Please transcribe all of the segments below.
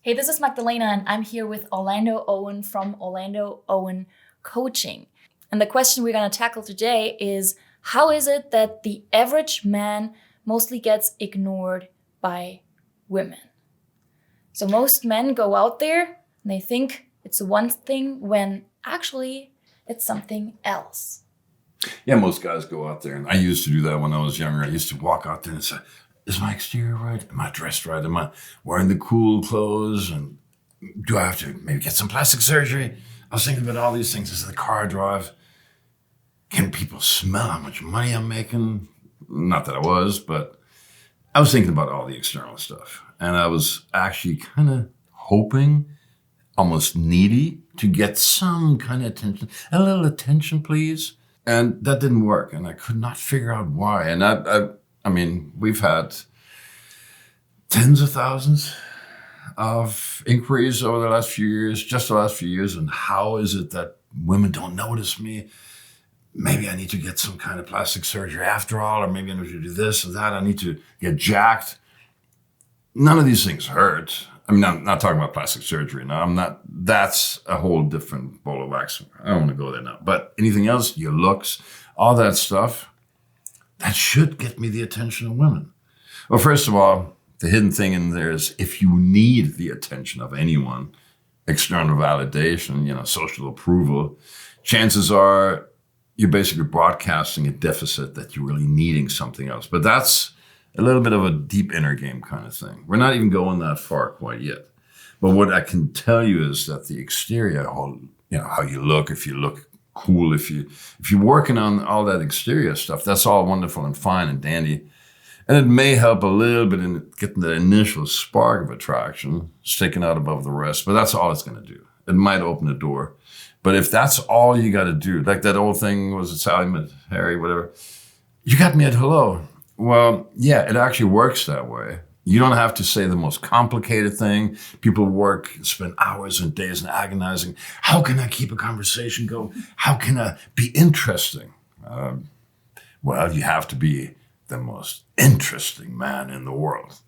Hey, this is Magdalena, and I'm here with Orlando Owen from Orlando Owen Coaching. And the question we're going to tackle today is, how is it that the average man mostly gets ignored by women? So most men go out there and they think it's one thing when actually it's something else. Yeah, most guys go out there, and I used to do that when I was younger. I used to walk out there and say, is my exterior right? Am I dressed right? Am I wearing the cool clothes? And do I have to maybe get some plastic surgery? I was thinking about all these things. Is the car I drive? Can people smell how much money I'm making? Not that I was, but I was thinking about all the external stuff. And I was actually kind of hoping, almost needy, to get some kind of attention. A little attention, please. And that didn't work. And I could not figure out why. And I mean, we've had tens of thousands of inquiries over the last few years, and how is it that women don't notice me? Maybe I need to get some kind of plastic surgery after all, or maybe I need to do this or that. I need to get jacked. None of these things hurt. I mean, I'm not talking about plastic surgery now. That's a whole different bowl of wax. I don't want to go there now. But anything else, your looks, all that stuff, that should get me the attention of women. Well, first of all, the hidden thing in there is if you need the attention of anyone, external validation, social approval, chances are you're basically broadcasting a deficit that you're really needing something else. But that's a little bit of a deep inner game kind of thing. We're not even going that far quite yet. But what I can tell you is that the exterior, how you look, if you look cool, if you're working on all that exterior stuff, that's all wonderful and fine and dandy. And it may help a little bit in getting the initial spark of attraction, sticking out above the rest, but that's all it's going to do. It might open the door. But if that's all you got to do, like that old thing, was it Sally met Harry, whatever, you got me at hello. Well, yeah, it actually works that way. You don't have to say the most complicated thing. People work and spend hours and days and agonizing. How can I keep a conversation going? How can I be interesting? Well, you have to be the most interesting man in the world.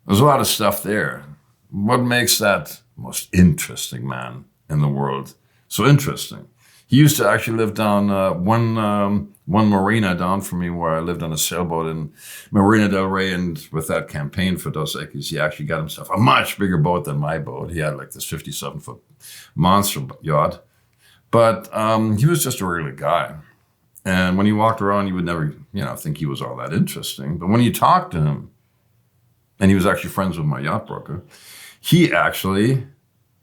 There's a lot of stuff there. What makes that most interesting man in the world so interesting? He used to actually live down one marina down from me, where I lived on a sailboat in Marina del Rey. And with that campaign for Dos Equis, he actually got himself a much bigger boat than my boat. He had like this 57-foot monster yacht. But he was just a regular guy. And when he walked around, you would never, think he was all that interesting. But when you talked to him, and he was actually friends with my yacht broker, he actually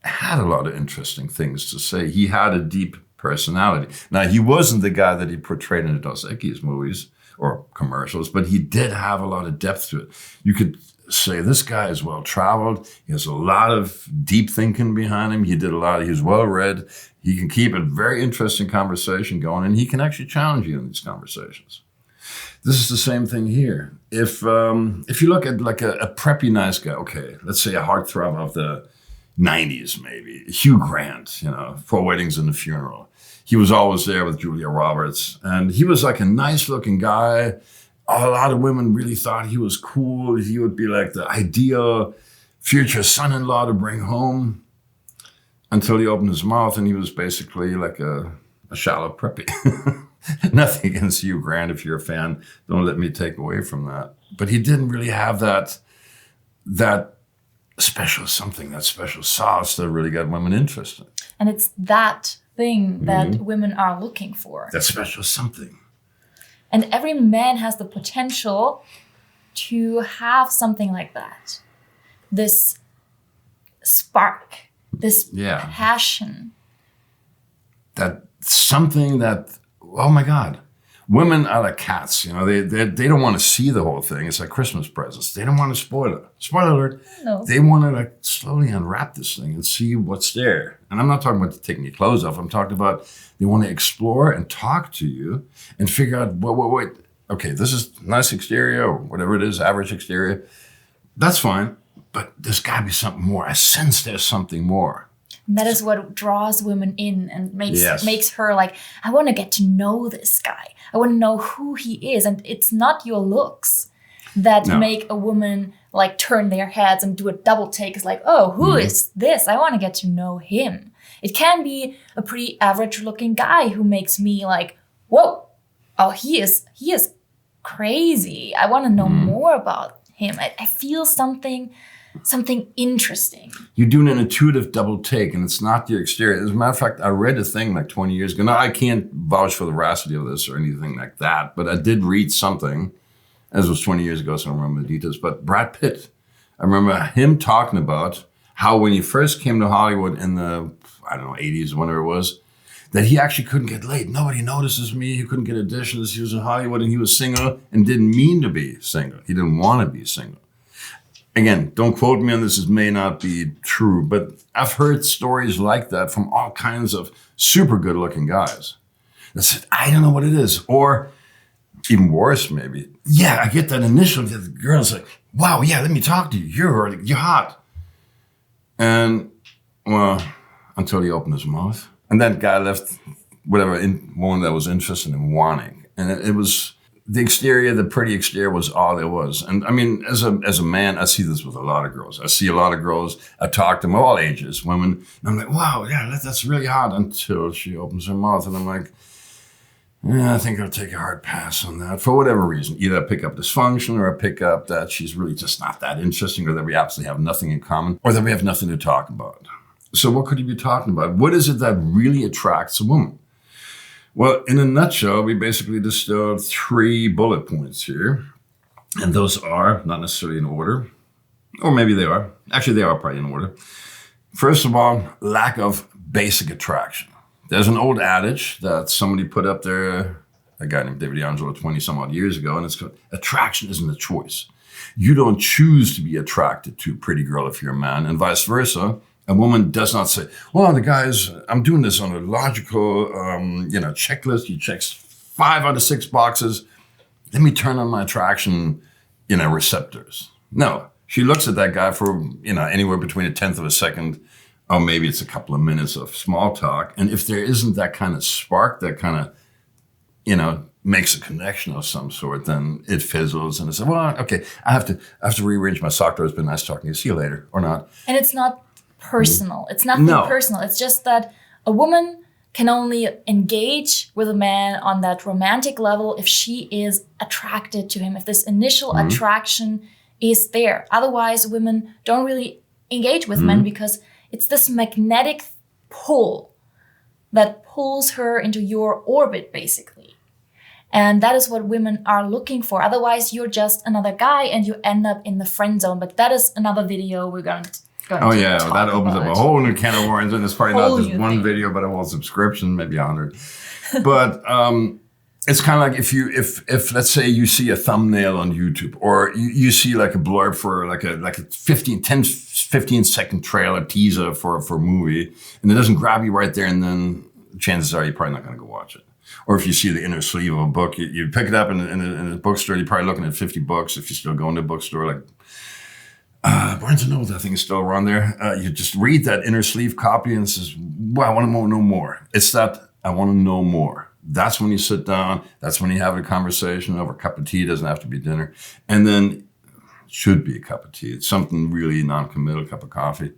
had a lot of interesting things to say. He had a deep personality. Now, he wasn't the guy that he portrayed in the Dos Equis movies or commercials, but he did have a lot of depth to it. You could say this guy is well-traveled. He has a lot of deep thinking behind him. He's well-read. He can keep a very interesting conversation going, and he can actually challenge you in these conversations. This is the same thing here. If you look at like a preppy nice guy, okay, let's say a heartthrob of the 90s maybe, Hugh Grant, 4 Weddings and a Funeral. He was always there with Julia Roberts, and he was like a nice looking guy. A lot of women really thought he was cool. He would be like the ideal future son-in-law to bring home, until he opened his mouth and he was basically like a shallow preppy. Nothing against Hugh Grant. If you're a fan, don't let me take away from that. But he didn't really have that special something, that special sauce that really got women interested. And it's that thing that women are looking for. That special something. And every man has the potential to have something like that. This spark, this passion. That something that, oh my God. Women are like cats, they don't want to see the whole thing. It's like Christmas presents. They don't want to spoil it. Spoiler alert. No. They want to like slowly unwrap this thing and see what's there. And I'm not talking about taking your clothes off. I'm talking about they want to explore and talk to you and figure out, wait. Okay, this is nice exterior or whatever it is, average exterior. That's fine. But there's got to be something more. I sense there's something more. And that is what draws women in and makes her like, I want to get to know this guy. I want to know who he is. And it's not your looks that make a woman like turn their heads and do a double take. It's like, oh, who is this? I want to get to know him. It can be a pretty average looking guy who makes me like, whoa, oh, he is crazy. I want to know more about him. I feel something interesting. You do an intuitive double take, and it's not the exterior. As a matter of fact, I read a thing like 20 years ago. Now, I can't vouch for the veracity of this or anything like that, but I did read something, as it was 20 years ago, so I don't remember the details. But Brad Pitt, I remember him talking about how when he first came to Hollywood in the, 80s, whenever it was, that he actually couldn't get laid. Nobody notices me. He couldn't get auditions. He was in Hollywood and he was single and didn't mean to be single. He didn't want to be single. Again, don't quote me on this. This may not be true, but I've heard stories like that from all kinds of super good looking guys that said, I don't know what it is. Or even worse, maybe. Yeah, I get that initial, the girl's like, wow, yeah, let me talk to you. You're hot. And, well, until he opened his mouth. And that guy left whatever one that was interested in wanting. And it was the exterior, the pretty exterior was all there was. And I mean, as a man, I see this with a lot of girls. I see a lot of girls, I talk to them all ages, women, and I'm like, wow, yeah, that's really hot, until she opens her mouth. And I'm like, yeah, I think I'll take a hard pass on that for whatever reason. Either I pick up dysfunction or I pick up that she's really just not that interesting, or that we absolutely have nothing in common, or that we have nothing to talk about. So what could you be talking about? What is it that really attracts a woman? Well, in a nutshell, we basically distilled 3 bullet points here. And those are not necessarily in order, or maybe they are. Actually, they are probably in order. First of all, lack of basic attraction. There's an old adage that somebody put up there, a guy named David Angelo 20 some odd years ago, and it's called, attraction isn't a choice. You don't choose to be attracted to a pretty girl if you're a man, and vice versa. A woman does not say, well, the guys, I'm doing this on a logical, checklist. He checks 5 out of 6 boxes. Let me turn on my attraction, receptors. No, she looks at that guy for, anywhere between a tenth of a second, or maybe it's a couple of minutes of small talk. And if there isn't that kind of spark, that kind of, makes a connection of some sort, then it fizzles. And it's like, well, okay, I have to rearrange my sock drawer. It's been nice talking to you. See you later, or not. And it's not personal. It's nothing personal. It's just that a woman can only engage with a man on that romantic level if she is attracted to him, if this initial attraction is there. Otherwise, women don't really engage with men because it's this magnetic pull that pulls her into your orbit, basically. And that is what women are looking for. Otherwise, you're just another guy and you end up in the friend zone. But that is another video we're going to that opens up a whole new can of worms, and it's probably not just one video, but a whole subscription, maybe 100. But it's kind of like if let's say you see a thumbnail on YouTube, or you see like a blurb for like a 15 second trailer teaser for a movie, and it doesn't grab you right there, and then chances are you're probably not going to go watch it. Or if you see the inner sleeve of a book, you pick it up in a bookstore, you're probably looking at 50 books if you're still going to a bookstore, like Barnes & Noble, I think, is still around there. You just read that inner sleeve copy and it says, well, I want to know more. It's that I want to know more. That's when you sit down. That's when you have a conversation over a cup of tea. It doesn't have to be dinner. And then it should be a cup of tea. It's something really non-committal, cup of coffee.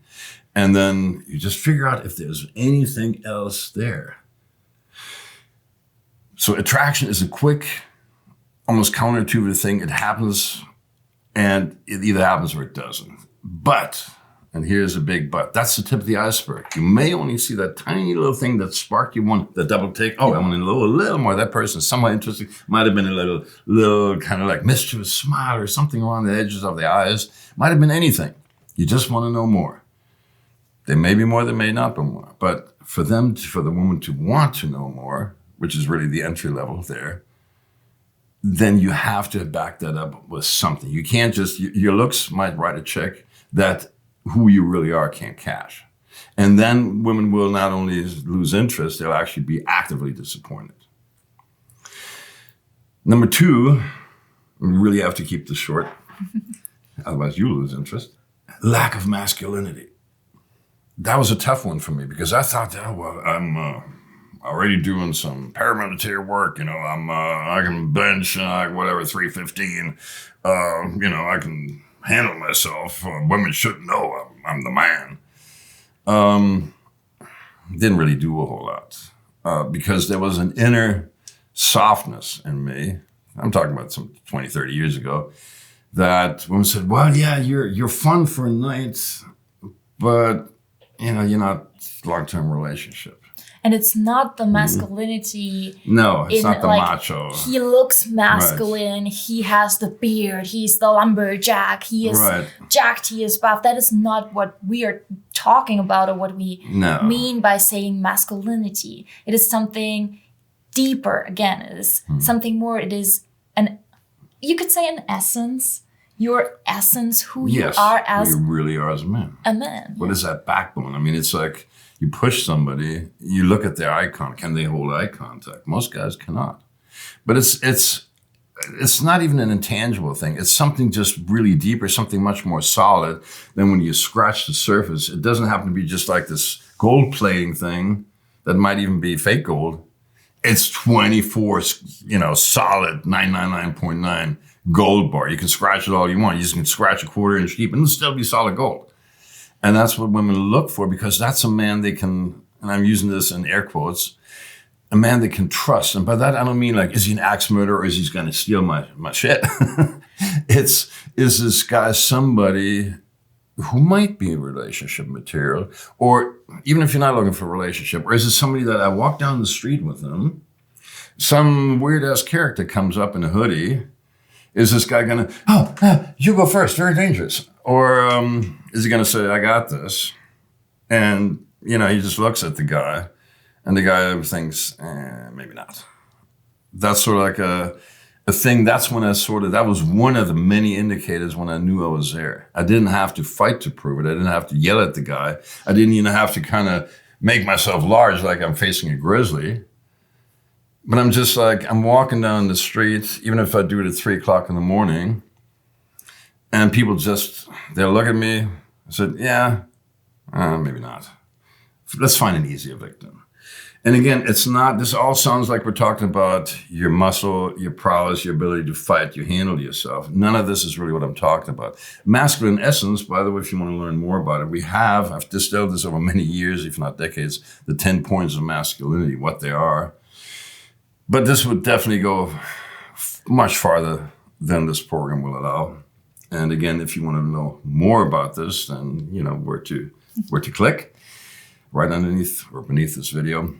And then you just figure out if there's anything else there. So attraction is a quick, almost counterintuitive thing. It happens. And it either happens or it doesn't. But, and here's a big but, that's the tip of the iceberg. You may only see that tiny little thing that sparked you one, the double take. Oh, I want to know a little more. That person is somewhat interesting. Might have been a little kind of like mischievous smile or something around the edges of the eyes. Might have been anything. You just want to know more. There may be more, there may not be more. But for the woman to want to know more, which is really the entry level there, then you have to back that up with something. You can't just, your looks might write a check that who you really are can't cash. And then women will not only lose interest, they'll actually be actively disappointed. Number 2, we really have to keep this short, otherwise you lose interest. Lack of masculinity. That was a tough one for me because I thought, I'm already doing some paramilitary work, I can bench, 315, I can handle myself. Women shouldn't know I'm the man. Didn't really do a whole lot because there was an inner softness in me. I'm talking about some 20, 30 years ago, that women said, well, yeah, you're fun for a night, but you're not long-term relationship. And it's not the masculinity. No, it's not the macho. He looks masculine. Right. He has the beard. He's the lumberjack. He is jacked. He is buff. That is not what we are talking about or what we mean by saying masculinity. It is something deeper. Again, it is something more. It is you could say an essence. Your essence, who you are as... who you really are as a man. A man. What is that backbone? I mean, it's like you push somebody, you look at their eye contact. Can they hold eye contact? Most guys cannot. But it's not even an intangible thing. It's something just really deeper, something much more solid than when you scratch the surface. It doesn't happen to be just like this gold plating thing that might even be fake gold. It's 24, solid 999.9 gold bar. You can scratch it all you want. You just can scratch a quarter-inch deep and it'll still be solid gold. And that's what women look for, because that's a man they can, and I'm using this in air quotes, a man they can trust. And by that, I don't mean like, is he an axe murderer or is he going to steal my shit? Is this guy somebody who might be a relationship material, or even if you're not looking for a relationship, or is it somebody that I walk down the street with them, some weird-ass character comes up in a hoodie, is this guy going to, you go first, very dangerous? Or is he going to say, I got this? And, he just looks at the guy, and the guy thinks, maybe not. That's sort of like a thing. That's when that was one of the many indicators when I knew I was there. I didn't have to fight to prove it. I didn't have to yell at the guy. I didn't even have to kind of make myself large like I'm facing a grizzly. But I'm just like, I'm walking down the street, even if I do it at 3 o'clock in the morning, and people they'll look at me. I said, yeah, maybe not. Let's find an easier victim. And again, this all sounds like we're talking about your muscle, your prowess, your ability to fight, you handle yourself. None of this is really what I'm talking about. Masculine essence, by the way, if you want to learn more about it, I've distilled this over many years, if not decades, the 10 points of masculinity, what they are. But this would definitely go much farther than this program will allow. And again, if you want to know more about this, then where to click, right underneath or beneath this video.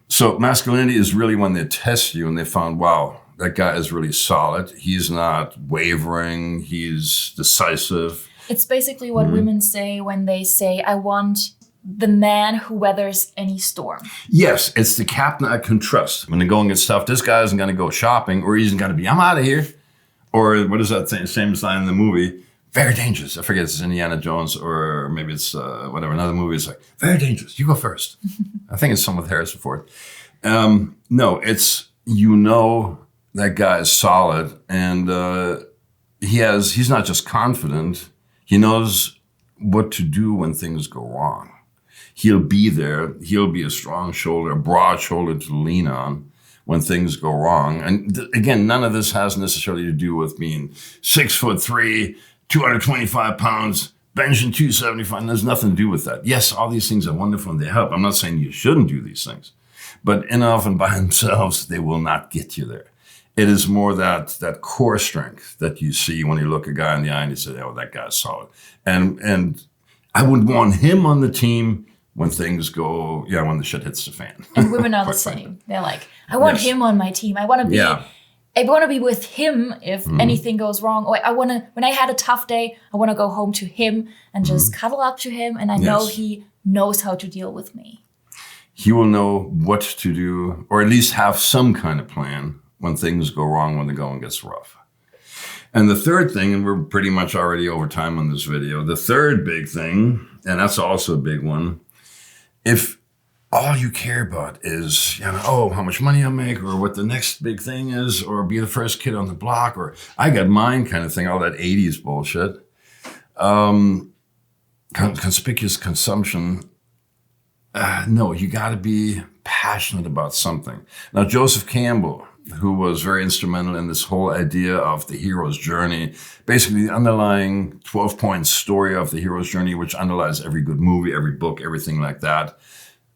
So masculinity is really when they test you and they found, wow, that guy is really solid. He's not wavering. He's decisive. It's basically what women say when they say, I want the man who weathers any storm. Yes, it's the captain I can trust. When the going gets tough, this guy isn't going to go shopping, or he isn't going to be, I'm out of here. Or what is that same sign in the movie? Very dangerous. I forget it's Indiana Jones, or maybe it's another movie. It's like, very dangerous. You go first. I think it's some with Harrison Ford. No, it's, that guy is solid, and he's not just confident. He knows what to do when things go wrong. He'll be there. He'll be a strong shoulder, a broad shoulder to lean on when things go wrong. And again, none of this has necessarily to do with being 6'3", 225 pounds, benching 275. There's nothing to do with that. Yes, all these things are wonderful and they help. I'm not saying you shouldn't do these things, but in and of and by themselves, they will not get you there. It is more that core strength that you see when you look a guy in the eye and you say, oh, that guy's solid. And I would want him on the team when things go, when the shit hits the fan. And women are the same. They're like, I want him on my team. I want to be I want to be with him if anything goes wrong. Or when I had a tough day, I want to go home to him and just cuddle up to him. And I know he knows how to deal with me. He will know what to do, or at least have some kind of plan when things go wrong, when the going gets rough. And the third thing, and we're pretty much already over time on this video, the third big thing, and that's also a big one, if all you care about is, how much money I make, or what the next big thing is, or be the first kid on the block, or I got mine kind of thing, all that 80s bullshit. Conspicuous consumption. No, you got to be passionate about something. Now, Joseph Campbell, who was very instrumental in this whole idea of the hero's journey. Basically, the underlying 12-point story of the hero's journey, which underlies every good movie, every book, everything like that.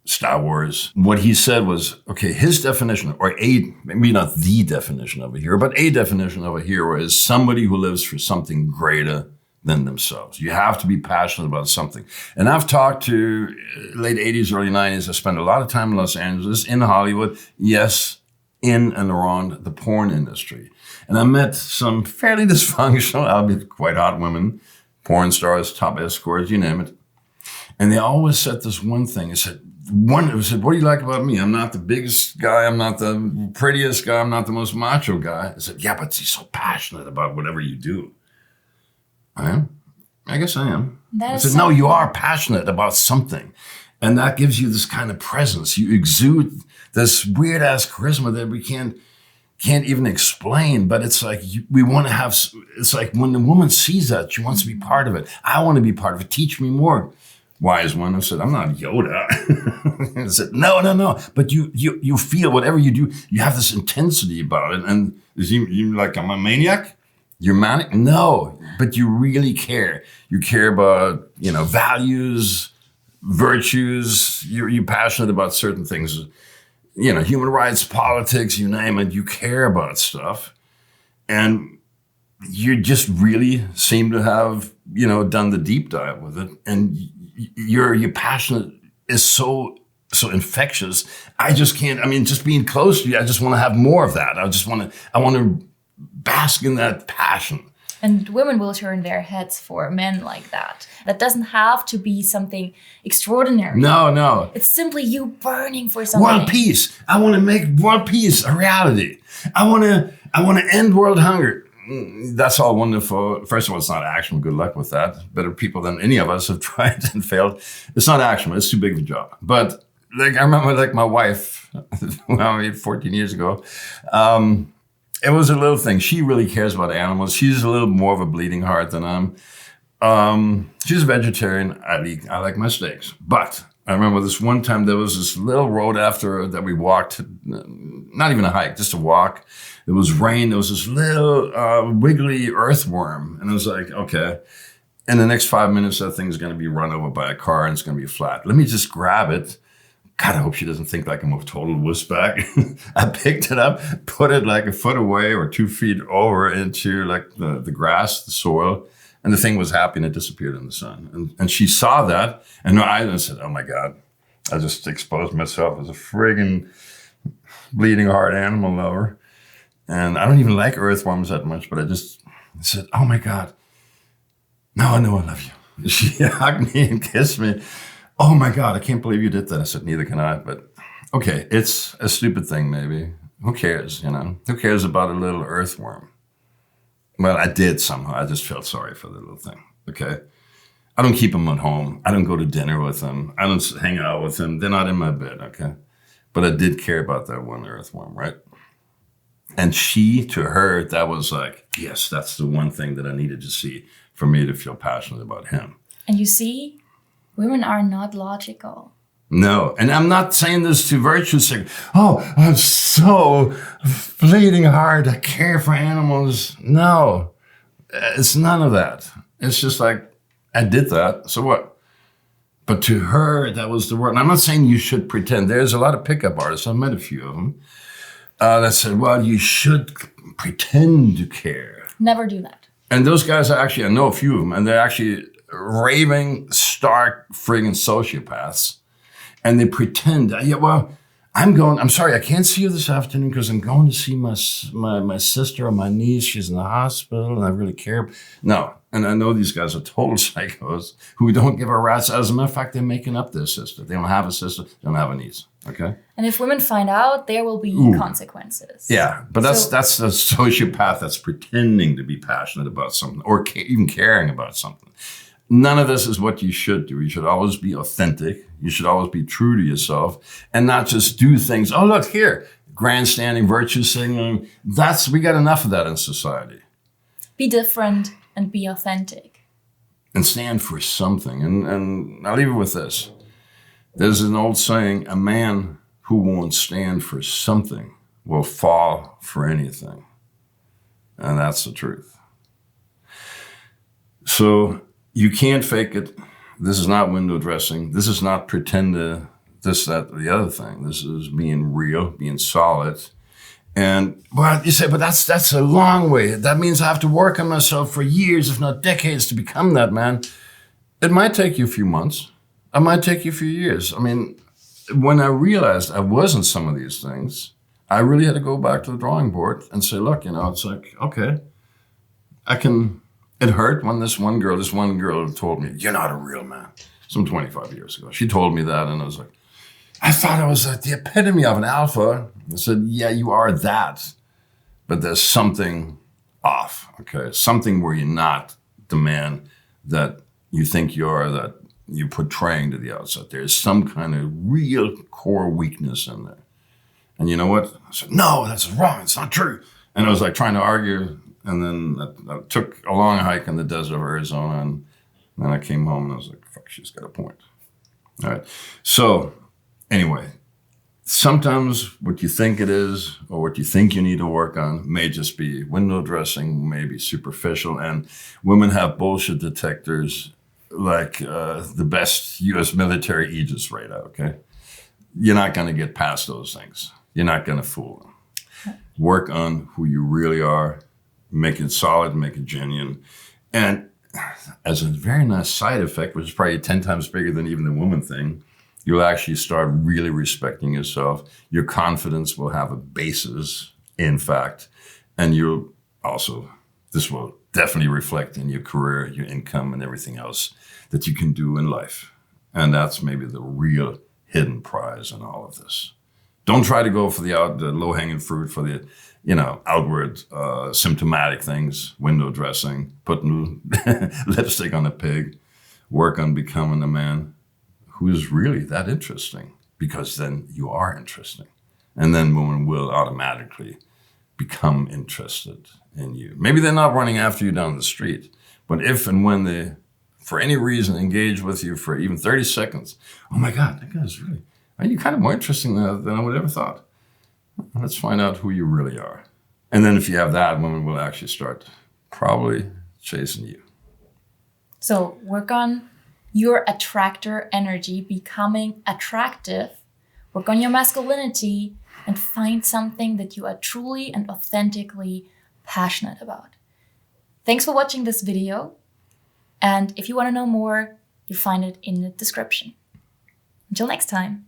Star Wars. What he said was, okay, his definition, or maybe not the definition of a hero, but a definition of a hero is somebody who lives for something greater than themselves. You have to be passionate about something. And I've talked to late 80s, early 90s. I spent a lot of time in Los Angeles, in Hollywood, yes, in and around the porn industry. And I met some fairly dysfunctional, albeit quite hot women, porn stars, top escorts, you name it. And they always said this one thing. They said, what do you like about me? I'm not the biggest guy. I'm not the prettiest guy. I'm not the most macho guy. I said, yeah, but he's so passionate about whatever you do. I am. I guess I am. I said, no, you are passionate about something. And that gives you this kind of presence. You exude this weird ass charisma that we can't even explain. But it's like we want to have, it's like when the woman sees that, she wants to be part of it. I want to be part of it. Teach me more. Wise one who said, I'm not Yoda. I said, no. But you feel whatever you do, you have this intensity about it. And is you like, I'm a maniac? You're manic? No, but you really care. You care about, values, virtues. You're passionate about certain things. Human rights, politics, you name it. You care about stuff. And you just really seem to have, done the deep dive with it. And your passionate is so infectious. I just can't, just being close to you, I just want to have more of that. I want to bask in that passion. And women will turn their heads for men like that. That doesn't have to be something extraordinary. No. It's simply you burning for something. World peace. I want to make world peace a reality. I want to end world hunger. That's all wonderful. First of all, it's not actionable. Good luck with that. Better people than any of us have tried and failed. It's not actionable. It's too big of a job. But I remember my wife, 14 years ago, it was a little thing. She really cares about animals. She's a little more of a bleeding heart than I'm. She's a vegetarian. I like my steaks. But I remember this one time there was this little road after that we walked, not even a hike, just a walk. It was rain. There was this little wiggly earthworm. And I was like, okay, in the next 5 minutes, that thing's going to be run over by a car and it's going to be flat. Let me just grab it. God, I hope she doesn't think like I'm a total wussbag. I picked it up, put it like a foot away or 2 feet over into like the grass, the soil. And the thing was happy and it disappeared in the sun. And she saw that and her eyes said, oh my God, I just exposed myself as a friggin' bleeding heart animal lover. And I don't even like earthworms that much, but I just said, oh my God, now I know I love you. She hugged me and kissed me. Oh my God, I can't believe you did that. I said, neither can I, but okay, it's a stupid thing maybe. Who cares, Who cares about a little earthworm? Well, I did somehow. I just felt sorry for the little thing, okay? I don't keep them at home. I don't go to dinner with them. I don't hang out with them. They're not in my bed, okay? But I did care about that one earthworm, right? And to her, that was like, yes, that's the one thing that I needed to see for me to feel passionate about him. And you see, women are not logical. No, and I'm not saying this to virtue sick. Oh, I'm so bleeding hard. I care for animals. No, it's none of that. It's just like, I did that, so what? But to her, that was the word. And I'm not saying you should pretend. There's a lot of pickup artists. I've met a few of them. That said, well, you should pretend to care. Never do that. And those guys I know a few of them, and they're actually raving, stark, friggin' sociopaths. And they pretend, I'm sorry, I can't see you this afternoon because I'm going to see my sister or my niece. She's in the hospital and I really care. No, and I know these guys are total psychos who don't give a rat's. As a matter of fact, they're making up their sister. They don't have a sister, they don't have a niece. Okay. And if women find out, there will be consequences. Yeah, but that's a sociopath that's pretending to be passionate about something or even caring about something. None of this is what you should do. You should always be authentic. You should always be true to yourself and not just do things. Oh, look here, grandstanding, virtue signaling. We got enough of that in society. Be different and be authentic. And stand for something. And I'll leave it with this. There's an old saying, a man who won't stand for something will fall for anything. And that's the truth. So you can't fake it. This is not window dressing. This is not pretend to this, that, or the other thing. This is being real, being solid. And well, you say, but that's a long way. That means I have to work on myself for years, if not decades, to become that man. It might take you a few months. It might take you a few years. I mean, when I realized I wasn't some of these things, I really had to go back to the drawing board and say, look, it's like, okay, it hurt when this one girl told me, you're not a real man. Some 25 years ago. She told me that, and I was like, I thought I was the epitome of an alpha. I said, yeah, you are that, but there's something off, okay? Something where you're not the man that you think you are, that you're portraying to the outside. There's some kind of real core weakness in there. And you know what? I said, no, that's wrong. It's not true. And I was like trying to argue. And then I took a long hike in the desert of Arizona. And then I came home and I was like, fuck, she's got a point. All right. So anyway, sometimes what you think it is or what you think you need to work on may just be window dressing, may be superficial. And women have bullshit detectors like the best U.S. military Aegis radar, okay? You're not going to get past those things. You're not going to fool them. Work on who you really are. Make it solid, make it genuine. And as a very nice side effect, which is probably 10 times bigger than even the woman thing, you'll actually start really respecting yourself. Your confidence will have a basis, in fact. And you'll also, this will definitely reflect in your career, your income, and everything else that you can do in life. And that's maybe the real hidden prize in all of this. Don't try to go for the low-hanging fruit, for the outward symptomatic things, window dressing, putting lipstick on a pig. Work on becoming a man who is really that interesting, because then you are interesting. And then women will automatically become interested in you. Maybe they're not running after you down the street, but if and when they, for any reason, engage with you for even 30 seconds, oh my God, that guy's really, are you kind of more interesting than I would ever thought? Let's find out who you really are. And then if you have that, women will actually start probably chasing you. So work on your attractor energy, becoming attractive. Work on your masculinity and find something that you are truly and authentically passionate about. Thanks for watching this video. And if you want to know more, you find it in the description. Until next time.